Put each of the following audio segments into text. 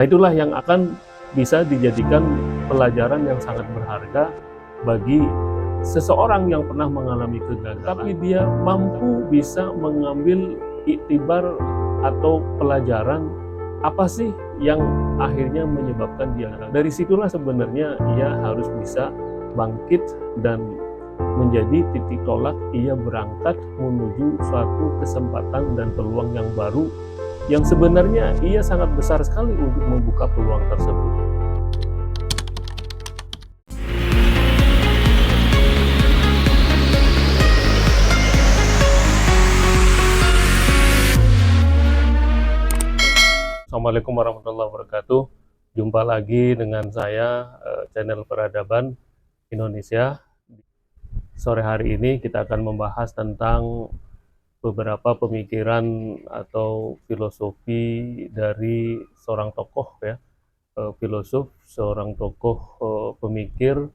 Nah, itulah yang akan bisa dijadikan pelajaran yang sangat berharga bagi seseorang yang pernah mengalami kegagalan, tapi dia mampu bisa mengambil iktibar atau pelajaran apa sih yang akhirnya menyebabkan dia gagal. Dari situlah sebenarnya ia harus bisa bangkit dan menjadi titik tolak ia berangkat menuju suatu kesempatan dan peluang yang baru yang sebenarnya ia sangat besar sekali untuk membuka peluang tersebut. Assalamualaikum warahmatullahi wabarakatuh. Jumpa lagi dengan saya, channel Peradaban Indonesia. Sore hari ini kita akan membahas tentang beberapa pemikiran atau filosofi dari seorang tokoh ya, filosof, seorang tokoh pemikir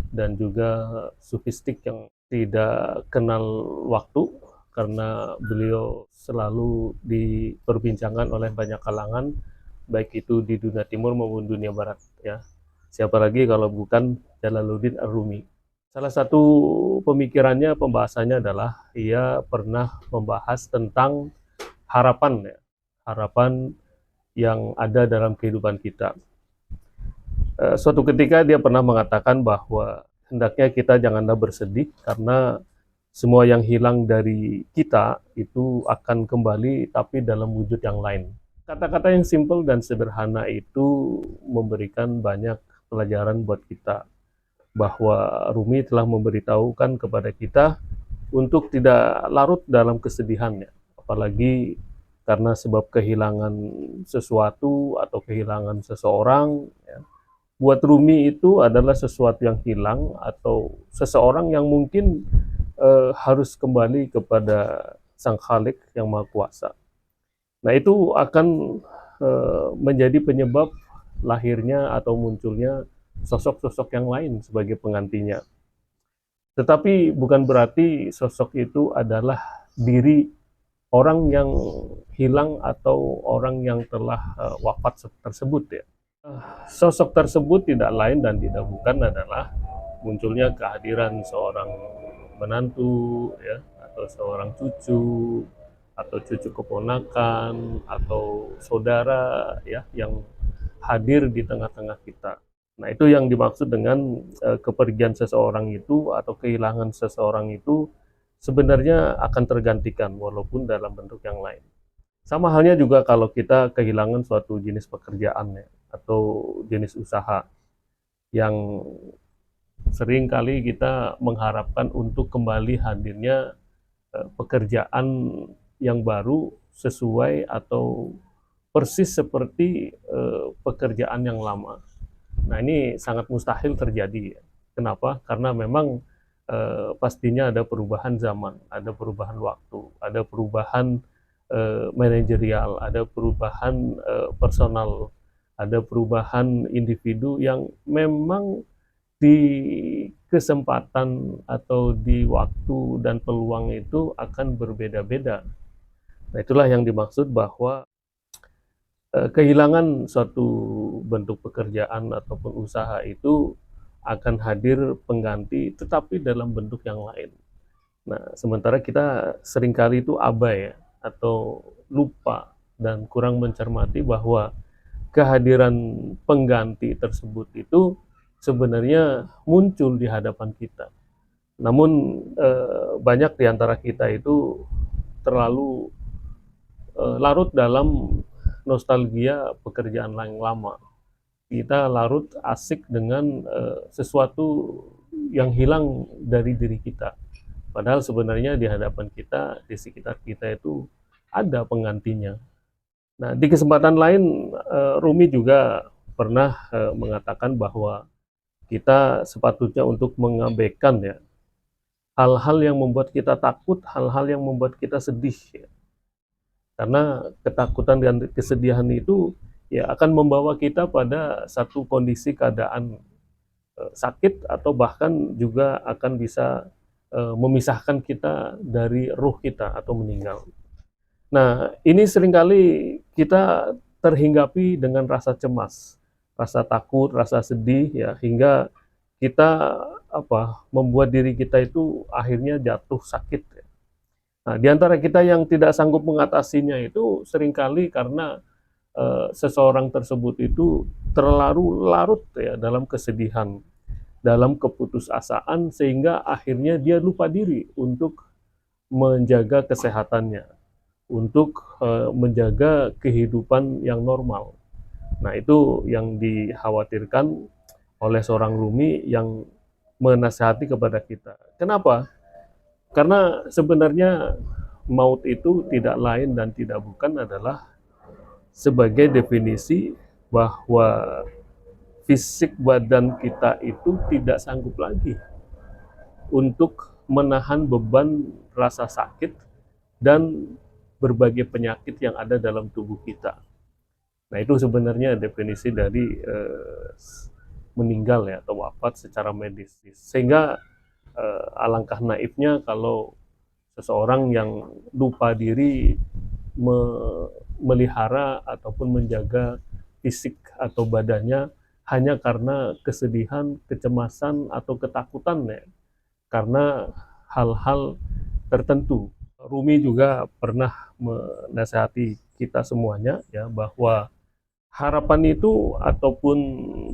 dan juga sufistik yang tidak kenal waktu karena beliau selalu diperbincangkan oleh banyak kalangan baik itu di dunia timur maupun dunia barat ya. Siapa lagi kalau bukan Jalaluddin Ar-Rumi. Salah satu pemikirannya, pembahasannya adalah ia pernah membahas tentang harapan ya, harapan yang ada dalam kehidupan kita. Suatu ketika dia pernah mengatakan bahwa hendaknya kita janganlah bersedih karena semua yang hilang dari kita itu akan kembali tapi dalam wujud yang lain. Kata-kata yang simpel dan sederhana itu memberikan banyak pelajaran buat kita, bahwa Rumi telah memberitahukan kepada kita untuk tidak larut dalam kesedihannya, apalagi karena sebab kehilangan sesuatu atau kehilangan seseorang ya. Buat Rumi itu adalah sesuatu yang hilang atau seseorang yang mungkin harus kembali kepada Sang Khalik yang Maha Kuasa. Nah, itu akan menjadi penyebab lahirnya atau munculnya sosok-sosok yang lain sebagai penggantinya. Tetapi bukan berarti sosok itu adalah diri orang yang hilang atau orang yang telah wafat tersebut ya. Sosok tersebut tidak lain dan tidak bukan adalah munculnya kehadiran seorang menantu ya, atau seorang cucu atau cucu keponakan atau saudara ya yang hadir di tengah-tengah kita. Nah, itu yang dimaksud dengan kepergian seseorang itu atau kehilangan seseorang itu sebenarnya akan tergantikan walaupun dalam bentuk yang lain. Sama halnya juga kalau kita kehilangan suatu jenis pekerjaan ya, atau jenis usaha yang sering kali kita mengharapkan untuk kembali hadirnya pekerjaan yang baru sesuai atau persis seperti pekerjaan yang lama. Nah, ini sangat mustahil terjadi. Kenapa? Karena memang pastinya ada perubahan zaman, ada perubahan waktu, ada perubahan manajerial, ada perubahan personal, ada perubahan individu yang memang di kesempatan atau di waktu dan peluang itu akan berbeda-beda. Nah, itulah yang dimaksud bahwa kehilangan suatu bentuk pekerjaan ataupun usaha itu akan hadir pengganti tetapi dalam bentuk yang lain. Nah, sementara kita seringkali itu abai ya, atau lupa dan kurang mencermati bahwa kehadiran pengganti tersebut itu sebenarnya muncul di hadapan kita. Namun banyak di antara kita itu terlalu larut dalam nostalgia pekerjaan yang lama. Kita larut asik dengan sesuatu yang hilang dari diri kita. Padahal sebenarnya di hadapan kita, di sekitar kita itu ada penggantinya. Nah, di kesempatan lain Rumi juga pernah mengatakan bahwa kita sepatutnya untuk mengabaikan ya hal-hal yang membuat kita takut, hal-hal yang membuat kita sedih ya. Karena ketakutan dan kesedihan itu ya akan membawa kita pada satu kondisi keadaan sakit atau bahkan juga akan bisa memisahkan kita dari ruh kita atau meninggal. Nah, ini seringkali kita terhinggapi dengan rasa cemas, rasa takut, rasa sedih, ya, hingga kita membuat diri kita itu akhirnya jatuh sakit. Nah, di antara kita yang tidak sanggup mengatasinya itu seringkali karena seseorang tersebut itu terlalu larut ya dalam kesedihan, dalam keputusasaan, sehingga akhirnya dia lupa diri untuk menjaga kesehatannya, untuk menjaga kehidupan yang normal. Nah, itu yang dikhawatirkan oleh seorang Rumi yang menasihati kepada kita. Kenapa? Karena sebenarnya maut itu tidak lain dan tidak bukan adalah sebagai definisi bahwa fisik badan kita itu tidak sanggup lagi untuk menahan beban rasa sakit dan berbagai penyakit yang ada dalam tubuh kita. Nah, itu sebenarnya definisi dari meninggal ya atau wafat secara medis. Sehingga alangkah naifnya kalau seseorang yang lupa diri melihara ataupun menjaga fisik atau badannya hanya karena kesedihan, kecemasan, atau ketakutan ya, karena hal-hal tertentu. Rumi juga pernah menasihati kita semuanya ya bahwa harapan itu ataupun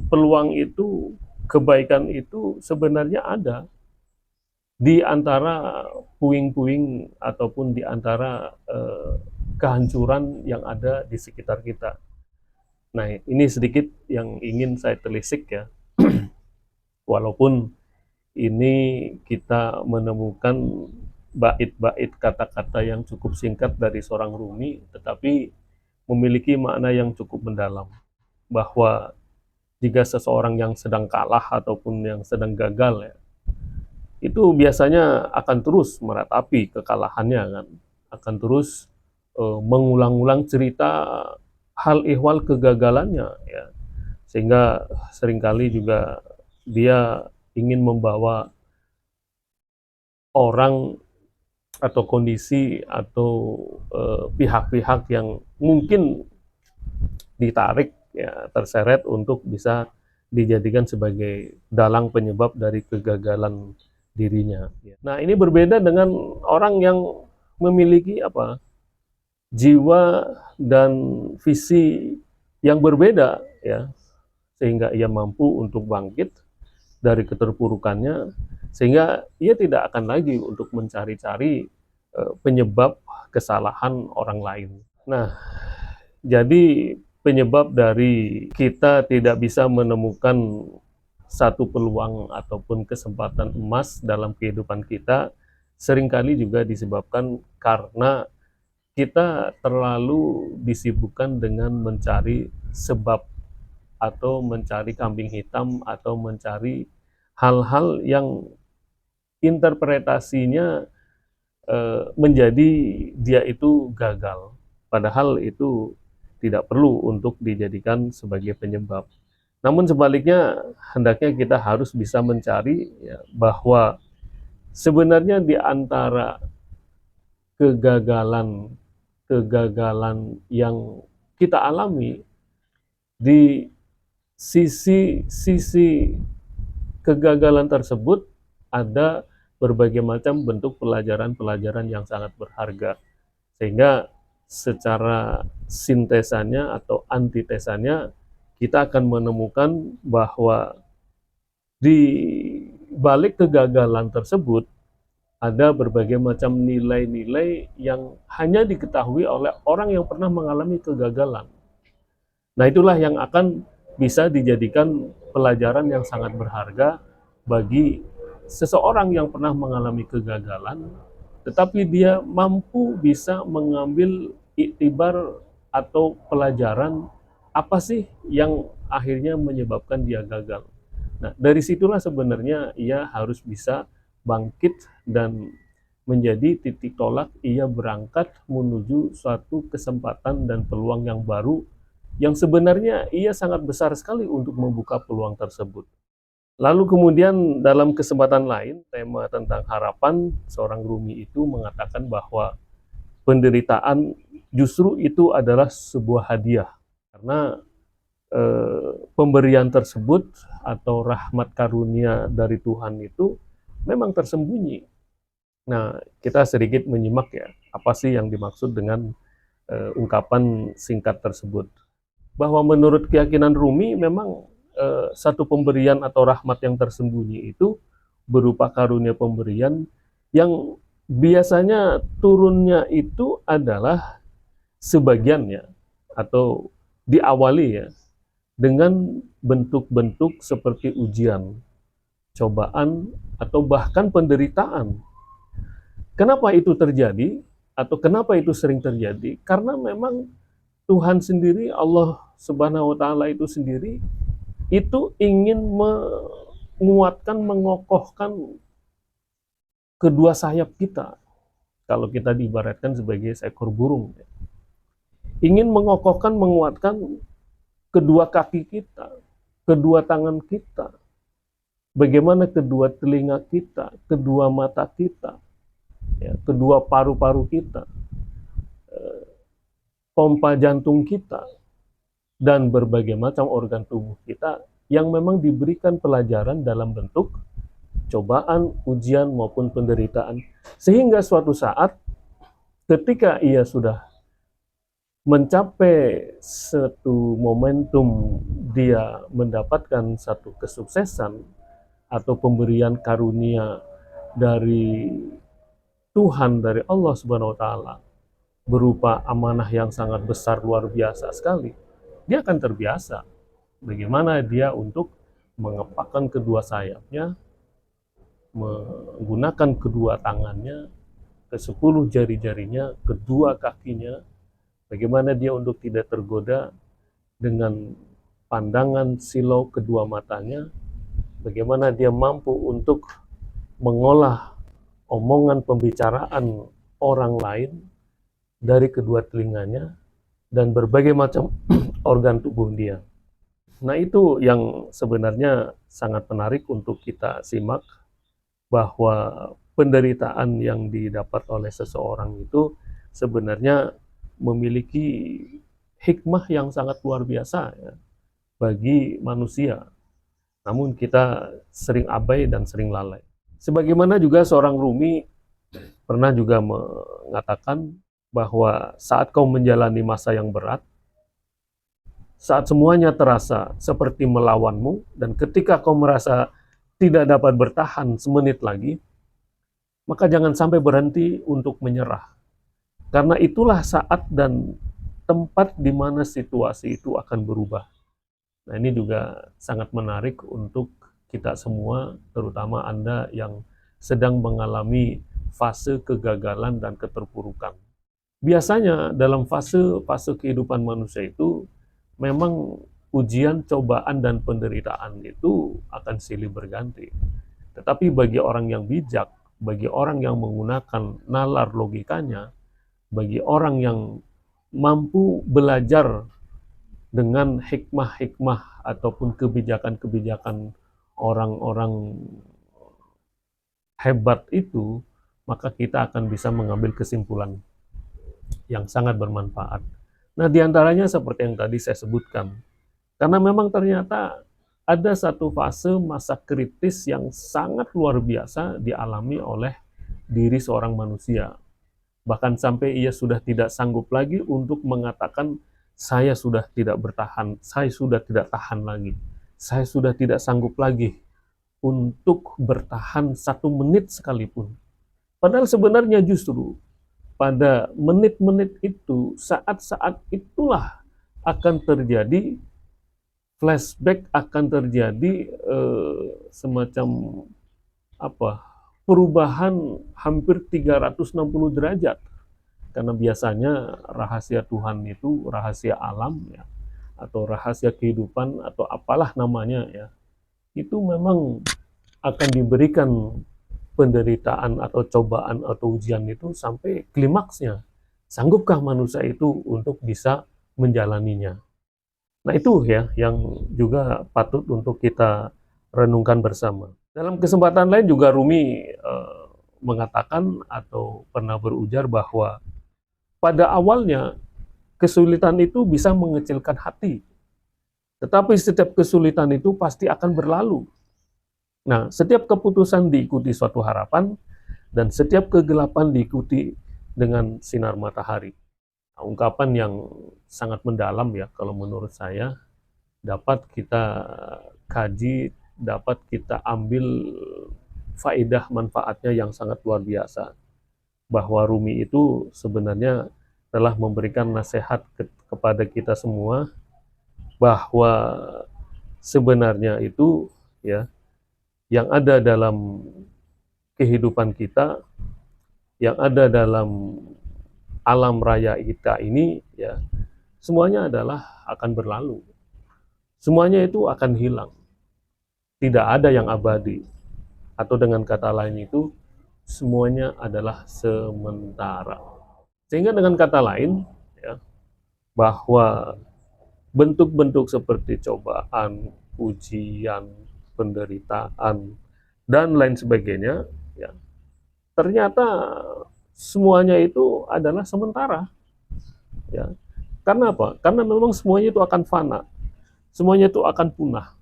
peluang itu, kebaikan itu sebenarnya ada di antara puing-puing ataupun di antara kehancuran yang ada di sekitar kita. Nah, ini sedikit yang ingin saya telisik ya. Walaupun ini kita menemukan bait-bait kata-kata yang cukup singkat dari seorang Rumi, tetapi memiliki makna yang cukup mendalam. Bahwa jika seseorang yang sedang kalah ataupun yang sedang gagal ya, itu biasanya akan terus meratapi kekalahannya kan, akan terus mengulang-ulang cerita hal ihwal kegagalannya ya, sehingga seringkali juga dia ingin membawa orang atau kondisi atau pihak-pihak yang mungkin ditarik ya, terseret untuk bisa dijadikan sebagai dalang penyebab dari kegagalan dirinya. Nah, ini berbeda dengan orang yang memiliki jiwa dan visi yang berbeda ya, sehingga ia mampu untuk bangkit dari keterpurukannya, sehingga ia tidak akan lagi untuk mencari-cari penyebab kesalahan orang lain. Nah, jadi penyebab dari kita tidak bisa menemukan satu peluang ataupun kesempatan emas dalam kehidupan kita seringkali juga disebabkan karena kita terlalu disibukkan dengan mencari sebab atau mencari kambing hitam atau mencari hal-hal yang interpretasinya menjadi dia itu gagal. Padahal itu tidak perlu untuk dijadikan sebagai penyebab. Namun sebaliknya, hendaknya kita harus bisa mencari ya, bahwa sebenarnya di antara kegagalan yang kita alami, di sisi kegagalan tersebut ada berbagai macam bentuk pelajaran-pelajaran yang sangat berharga. Sehingga secara sintesanya atau antitesanya kita akan menemukan bahwa di balik kegagalan tersebut ada berbagai macam nilai-nilai yang hanya diketahui oleh orang yang pernah mengalami kegagalan. Nah, itulah yang akan bisa dijadikan pelajaran yang sangat berharga bagi seseorang yang pernah mengalami kegagalan, tetapi dia mampu bisa mengambil iktibar atau pelajaran apa sih yang akhirnya menyebabkan dia gagal. Nah, dari situlah sebenarnya ia harus bisa bangkit dan menjadi titik tolak ia berangkat menuju suatu kesempatan dan peluang yang baru yang sebenarnya ia sangat besar sekali untuk membuka peluang tersebut. Lalu kemudian dalam kesempatan lain, tema tentang harapan, seorang Rumi itu mengatakan bahwa penderitaan justru itu adalah sebuah hadiah. karena pemberian tersebut atau rahmat karunia dari Tuhan itu memang tersembunyi. Nah, kita sedikit menyimak ya, apa sih yang dimaksud dengan ungkapan singkat tersebut. Bahwa menurut keyakinan Rumi memang satu pemberian atau rahmat yang tersembunyi itu berupa karunia pemberian yang biasanya turunnya itu adalah sebagiannya atau diawali ya dengan bentuk-bentuk seperti ujian, cobaan, atau bahkan penderitaan. Kenapa itu terjadi? Atau kenapa itu sering terjadi? Karena memang Tuhan sendiri, Allah Subhanahu wa Ta'ala itu sendiri, itu ingin menguatkan, mengokohkan kedua sayap kita. Kalau kita diibaratkan sebagai seekor burung, ingin mengokohkan, menguatkan kedua kaki kita, kedua tangan kita, bagaimana kedua telinga kita, kedua mata kita, ya, kedua paru-paru kita, pompa jantung kita, dan berbagai macam organ tubuh kita yang memang diberikan pelajaran dalam bentuk cobaan, ujian, maupun penderitaan. Sehingga suatu saat ketika ia sudah mencapai satu momentum, dia mendapatkan satu kesuksesan atau pemberian karunia dari Tuhan, dari Allah Subhanahu wa Ta'ala, berupa amanah yang sangat besar, luar biasa sekali, dia akan terbiasa bagaimana dia untuk mengepakkan kedua sayapnya, menggunakan kedua tangannya, ke-10 jari-jarinya, kedua kakinya, bagaimana dia untuk tidak tergoda dengan pandangan silau kedua matanya, bagaimana dia mampu untuk mengolah omongan pembicaraan orang lain dari kedua telinganya, dan berbagai macam organ tubuh dia. Nah, itu yang sebenarnya sangat menarik untuk kita simak, bahwa penderitaan yang didapat oleh seseorang itu sebenarnya memiliki hikmah yang sangat luar biasa ya, bagi manusia. Namun kita sering abai dan sering lalai. Sebagaimana juga seorang Rumi pernah juga mengatakan bahwa saat kau menjalani masa yang berat, saat semuanya terasa seperti melawanmu, dan ketika kau merasa tidak dapat bertahan semenit lagi, maka jangan sampai berhenti untuk menyerah. Karena itulah saat dan tempat di mana situasi itu akan berubah. Nah, ini juga sangat menarik untuk kita semua, terutama Anda yang sedang mengalami fase kegagalan dan keterpurukan. Biasanya dalam fase-fase kehidupan manusia itu, memang ujian, cobaan, dan penderitaan itu akan silih berganti. Tetapi bagi orang yang bijak, bagi orang yang menggunakan nalar logikanya, bagi orang yang mampu belajar dengan hikmah-hikmah ataupun kebijakan-kebijakan orang-orang hebat itu, maka kita akan bisa mengambil kesimpulan yang sangat bermanfaat. Nah, diantaranya seperti yang tadi saya sebutkan, karena memang ternyata ada satu fase masa kritis yang sangat luar biasa dialami oleh diri seorang manusia. Bahkan sampai ia sudah tidak sanggup lagi untuk mengatakan, saya sudah tidak bertahan, saya sudah tidak tahan lagi, saya sudah tidak sanggup lagi untuk bertahan 1 menit sekalipun. Padahal sebenarnya justru pada menit-menit itu, saat-saat itulah akan terjadi flashback, akan terjadi semacam perubahan hampir 360 derajat. Karena biasanya rahasia Tuhan itu, rahasia alam ya, atau rahasia kehidupan, atau apalah namanya ya, itu memang akan diberikan penderitaan atau cobaan atau ujian itu sampai klimaksnya. Sanggupkah manusia itu untuk bisa menjalaninya? Nah, itu ya yang juga patut untuk kita renungkan bersama. Dalam kesempatan lain juga Rumi mengatakan atau pernah berujar bahwa pada awalnya kesulitan itu bisa mengecilkan hati. Tetapi setiap kesulitan itu pasti akan berlalu. Nah, setiap keputusan diikuti suatu harapan, dan setiap kegelapan diikuti dengan sinar matahari. Nah, ungkapan yang sangat mendalam ya, kalau menurut saya, dapat kita kaji, dapat kita ambil faedah manfaatnya yang sangat luar biasa. Bahwa Rumi itu sebenarnya telah memberikan nasihat kepada kita semua, bahwa sebenarnya itu ya, yang ada dalam kehidupan kita, yang ada dalam alam raya kita ini ya, semuanya adalah akan berlalu. Semuanya itu akan hilang. Tidak ada yang abadi. Atau dengan kata lain itu, semuanya adalah sementara. Sehingga dengan kata lain ya, bahwa bentuk-bentuk seperti cobaan, ujian, penderitaan, dan lain sebagainya, ya, ternyata semuanya itu adalah sementara. Ya. Karena apa? Karena memang semuanya itu akan fana, semuanya itu akan punah,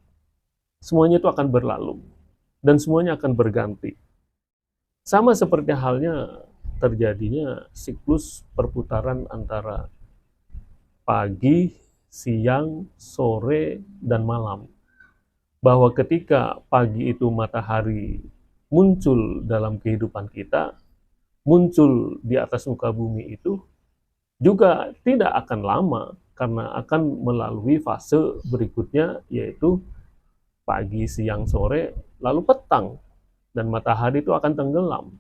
semuanya itu akan berlalu, dan semuanya akan berganti. Sama seperti halnya terjadinya siklus perputaran antara pagi, siang, sore, dan malam. Bahwa ketika pagi itu matahari muncul dalam kehidupan kita, muncul di atas muka bumi itu, juga tidak akan lama, karena akan melalui fase berikutnya, yaitu pagi, siang, sore, lalu petang, dan matahari itu akan tenggelam.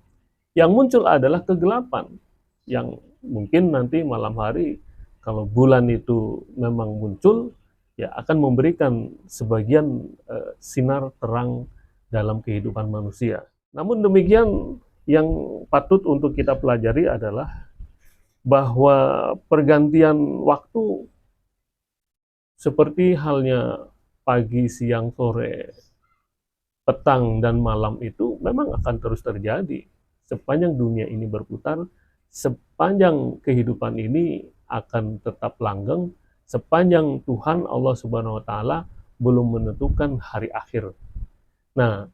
Yang muncul adalah kegelapan, yang mungkin nanti malam hari, kalau bulan itu memang muncul, ya akan memberikan sebagian sinar terang dalam kehidupan manusia. Namun demikian, yang patut untuk kita pelajari adalah bahwa pergantian waktu seperti halnya pagi, siang, sore, petang, dan malam itu memang akan terus terjadi sepanjang dunia ini berputar, sepanjang kehidupan ini akan tetap langgeng, sepanjang Tuhan Allah Subhanahu wa Ta'ala belum menentukan hari akhir. Nah,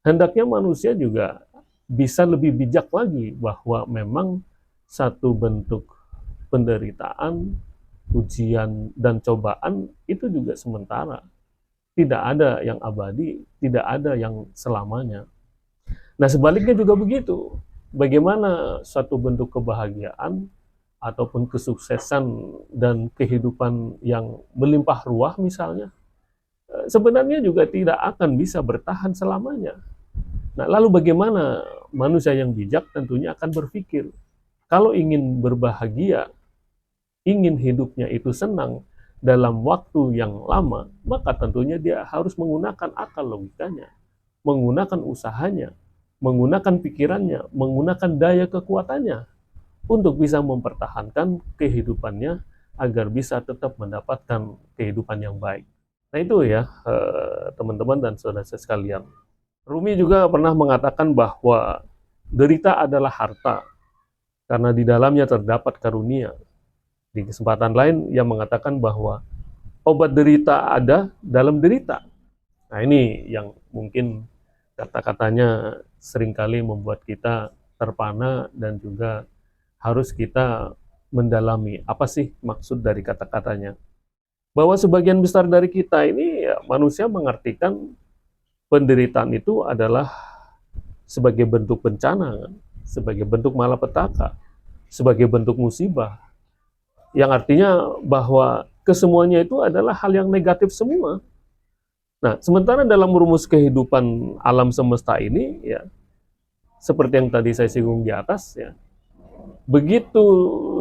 hendaknya manusia juga bisa lebih bijak lagi, bahwa memang satu bentuk penderitaan, ujian, dan cobaan itu juga sementara. Tidak ada yang abadi, tidak ada yang selamanya. Nah, sebaliknya juga begitu. Bagaimana suatu bentuk kebahagiaan ataupun kesuksesan dan kehidupan yang melimpah ruah misalnya, sebenarnya juga tidak akan bisa bertahan selamanya. Nah, lalu bagaimana manusia yang bijak tentunya akan berpikir, kalau ingin berbahagia, ingin hidupnya itu senang dalam waktu yang lama, maka tentunya dia harus menggunakan akal logikanya, menggunakan usahanya, menggunakan pikirannya, menggunakan daya kekuatannya untuk bisa mempertahankan kehidupannya agar bisa tetap mendapatkan kehidupan yang baik. Nah itu ya teman-teman dan saudara sekalian. Rumi juga pernah mengatakan bahwa derita adalah harta karena di dalamnya terdapat karunia. Di kesempatan lain ia mengatakan bahwa obat derita ada dalam derita. Nah ini yang mungkin kata-katanya seringkali membuat kita terpana dan juga harus kita mendalami apa sih maksud dari kata-katanya. Bahwa sebagian besar dari kita ini ya, manusia mengartikan penderitaan itu adalah sebagai bentuk bencana, sebagai bentuk malapetaka, sebagai bentuk musibah, yang artinya bahwa kesemuanya itu adalah hal yang negatif semua. Nah, sementara dalam rumus kehidupan alam semesta ini, ya seperti yang tadi saya singgung di atas, ya begitu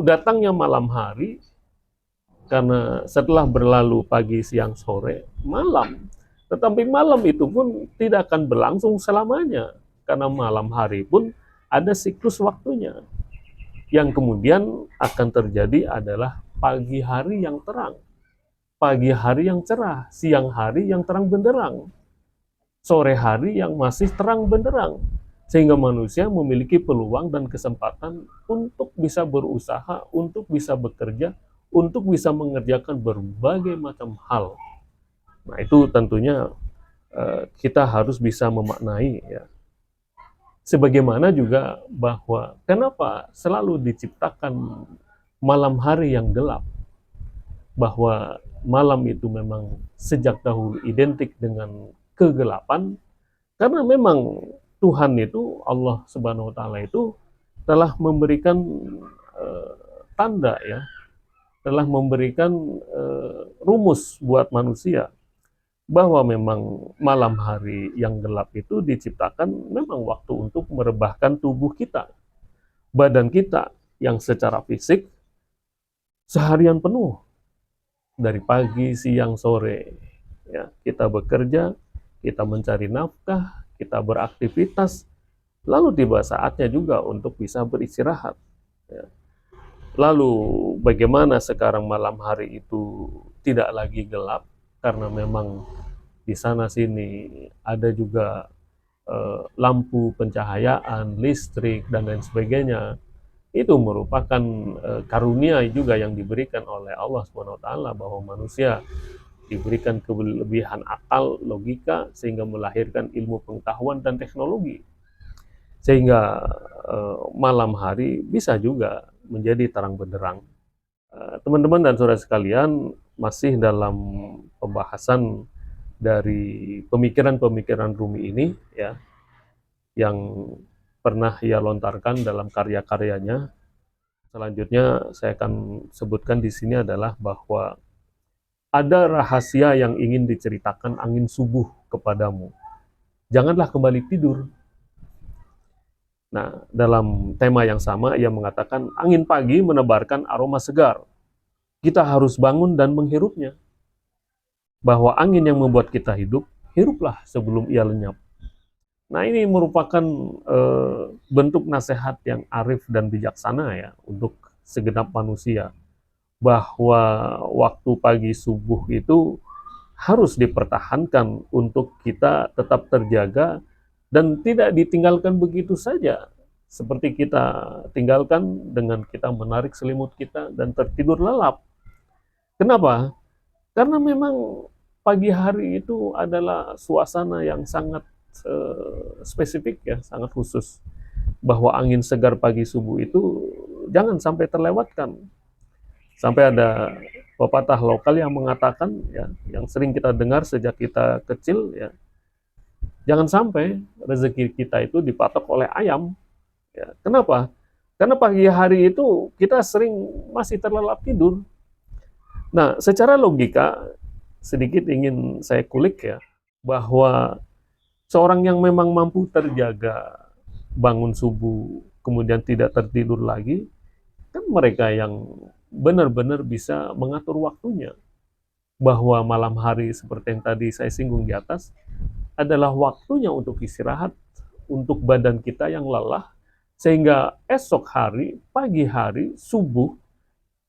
datangnya malam hari, karena setelah berlalu pagi, siang, sore, malam. Tetapi malam itu pun tidak akan berlangsung selamanya, karena malam hari pun ada siklus waktunya. Yang kemudian akan terjadi adalah pagi hari yang terang, pagi hari yang cerah, siang hari yang terang benderang, sore hari yang masih terang benderang. Sehingga manusia memiliki peluang dan kesempatan untuk bisa berusaha, untuk bisa bekerja, untuk bisa mengerjakan berbagai macam hal. Nah, itu tentunya kita harus bisa memaknai ya. Sebagaimana juga bahwa kenapa selalu diciptakan malam hari yang gelap, bahwa malam itu memang sejak dahulu identik dengan kegelapan, karena memang Tuhan itu, Allah Subhanahu wa taala itu telah memberikan eh, tanda ya, telah memberikan rumus buat manusia bahwa memang malam hari yang gelap itu diciptakan memang waktu untuk merebahkan tubuh kita, badan kita yang secara fisik seharian penuh dari pagi, siang, sore ya, kita bekerja, kita mencari nafkah, kita beraktivitas, lalu tiba saatnya juga untuk bisa beristirahat ya. Lalu bagaimana sekarang malam hari itu tidak lagi gelap karena memang di sana sini ada juga lampu pencahayaan, listrik dan lain sebagainya. Itu merupakan karunia juga yang diberikan oleh Allah Subhanahu wa taala, bahwa manusia diberikan kelebihan akal, logika, sehingga melahirkan ilmu pengetahuan dan teknologi. Sehingga malam hari bisa juga menjadi terang benderang. Teman-teman dan saudara sekalian, masih dalam pembahasan dari pemikiran-pemikiran Rumi ini ya, yang pernah ia lontarkan dalam karya-karyanya. Selanjutnya saya akan sebutkan di sini adalah bahwa ada rahasia yang ingin diceritakan angin subuh kepadamu. Janganlah kembali tidur. Nah, dalam tema yang sama ia mengatakan angin pagi menebarkan aroma segar. Kita harus bangun dan menghirupnya. Bahwa angin yang membuat kita hidup, hiruplah sebelum ia lenyap. Nah, ini merupakan bentuk nasihat yang arif dan bijaksana ya untuk segenap manusia, bahwa waktu pagi subuh itu harus dipertahankan untuk kita tetap terjaga dan tidak ditinggalkan begitu saja. Seperti kita tinggalkan dengan kita menarik selimut kita dan tertidur lelap. Kenapa? Karena memang pagi hari itu adalah suasana yang sangat spesifik ya, sangat khusus. Bahwa angin segar pagi subuh itu jangan sampai terlewatkan. Sampai ada pepatah lokal yang mengatakan ya, yang sering kita dengar sejak kita kecil ya, jangan sampai rezeki kita itu dipatok oleh ayam. Ya, kenapa? Karena pagi hari itu kita sering masih terlelap tidur. Nah, secara logika sedikit ingin saya kulik ya, bahwa seorang yang memang mampu terjaga bangun subuh kemudian tidak tertidur lagi, kan mereka yang benar-benar bisa mengatur waktunya. Bahwa malam hari seperti yang tadi saya singgung di atas adalah waktunya untuk istirahat, untuk badan kita yang lelah, sehingga esok hari, pagi hari, subuh,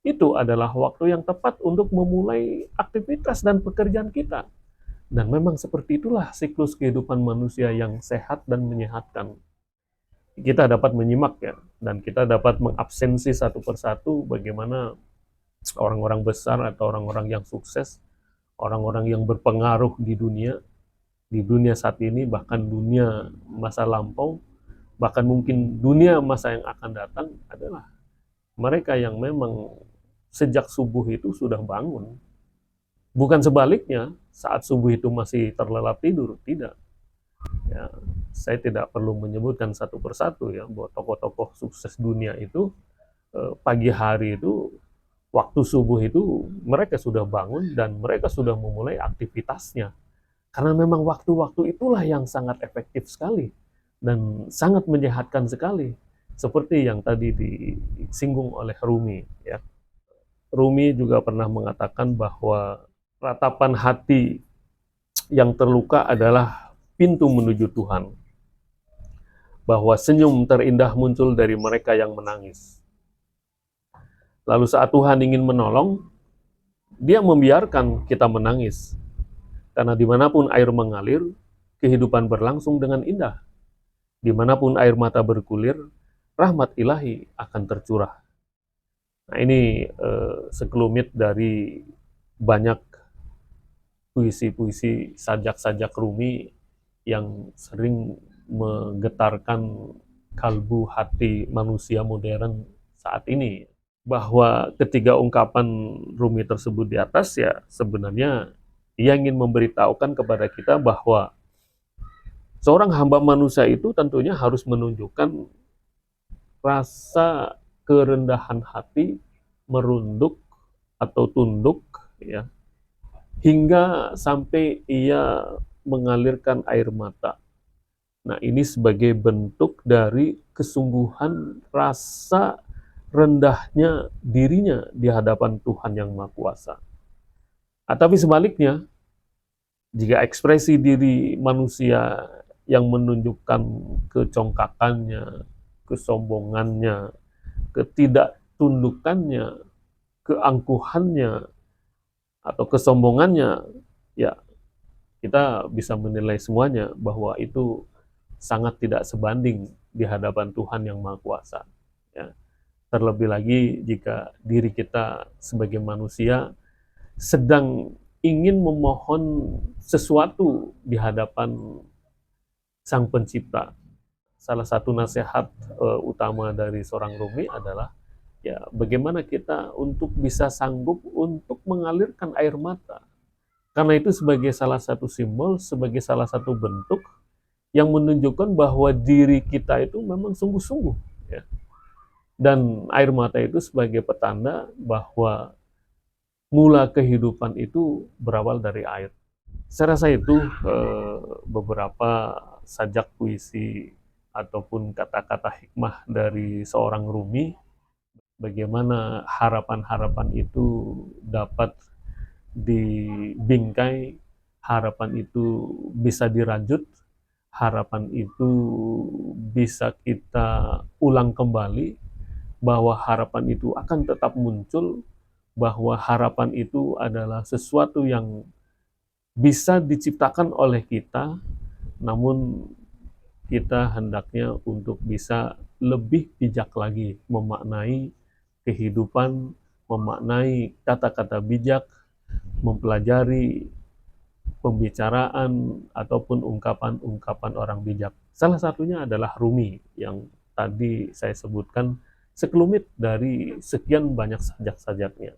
itu adalah waktu yang tepat untuk memulai aktivitas dan pekerjaan kita. Dan memang seperti itulah siklus kehidupan manusia yang sehat dan menyehatkan. Kita dapat menyimak ya, dan kita dapat mengabsensi satu persatu bagaimana orang-orang besar atau orang-orang yang sukses, orang-orang yang berpengaruh di dunia saat ini, bahkan dunia masa lampau, bahkan mungkin dunia masa yang akan datang, adalah mereka yang memang sejak subuh itu sudah bangun. Bukan sebaliknya, saat subuh itu masih terlelap tidur, tidak. Ya, saya tidak perlu menyebutkan satu persatu ya, bahwa tokoh-tokoh sukses dunia itu pagi hari itu, waktu subuh itu mereka sudah bangun dan mereka sudah memulai aktivitasnya. Karena memang waktu-waktu itulah yang sangat efektif sekali dan sangat menyehatkan sekali. Seperti yang tadi disinggung oleh Rumi ya. Rumi juga pernah mengatakan bahwa ratapan hati yang terluka adalah pintu menuju Tuhan. Bahwa senyum terindah muncul dari mereka yang menangis. Lalu saat Tuhan ingin menolong, dia membiarkan kita menangis. Karena dimanapun air mengalir, kehidupan berlangsung dengan indah. Dimanapun air mata bergulir, rahmat ilahi akan tercurah. Nah ini sekelumit dari banyak puisi-puisi sajak-sajak Rumi yang sering menggetarkan kalbu hati manusia modern saat ini. Bahwa ketiga ungkapan Rumi tersebut di atas ya sebenarnya ia ingin memberitahukan kepada kita bahwa seorang hamba manusia itu tentunya harus menunjukkan rasa kerendahan hati, merunduk atau tunduk, ya, hingga sampai ia mengalirkan air mata. Nah, ini sebagai bentuk dari kesungguhan rasa rendahnya dirinya di hadapan Tuhan yang Maha Kuasa. Tapi sebaliknya, jika ekspresi diri manusia yang menunjukkan kecongkakannya, kesombongannya, ketidaktundukannya, keangkuhannya, atau kesombongannya, ya kita bisa menilai semuanya bahwa itu sangat tidak sebanding di hadapan Tuhan yang Maha Kuasa. Ya. Terlebih lagi jika diri kita sebagai manusia sedang ingin memohon sesuatu di hadapan Sang Pencipta. Salah satu nasihat utama dari seorang Rumi adalah ya bagaimana kita untuk bisa sanggup untuk mengalirkan air mata. Karena itu sebagai salah satu simbol, sebagai salah satu bentuk yang menunjukkan bahwa diri kita itu memang sungguh-sungguh. Ya. Dan air mata itu sebagai petanda bahwa mula kehidupan itu berawal dari air. Saya rasa itu beberapa sajak puisi ataupun kata-kata hikmah dari seorang Rumi, bagaimana harapan-harapan itu dapat dibingkai, harapan itu bisa dirajut, harapan itu bisa kita ulang kembali, bahwa harapan itu akan tetap muncul, bahwa harapan itu adalah sesuatu yang bisa diciptakan oleh kita, namun kita hendaknya untuk bisa lebih bijak lagi memaknai kehidupan, memaknai kata-kata bijak, mempelajari pembicaraan ataupun ungkapan-ungkapan orang bijak. Salah satunya adalah Rumi yang tadi saya sebutkan sekelumit dari sekian banyak sajak-sajaknya.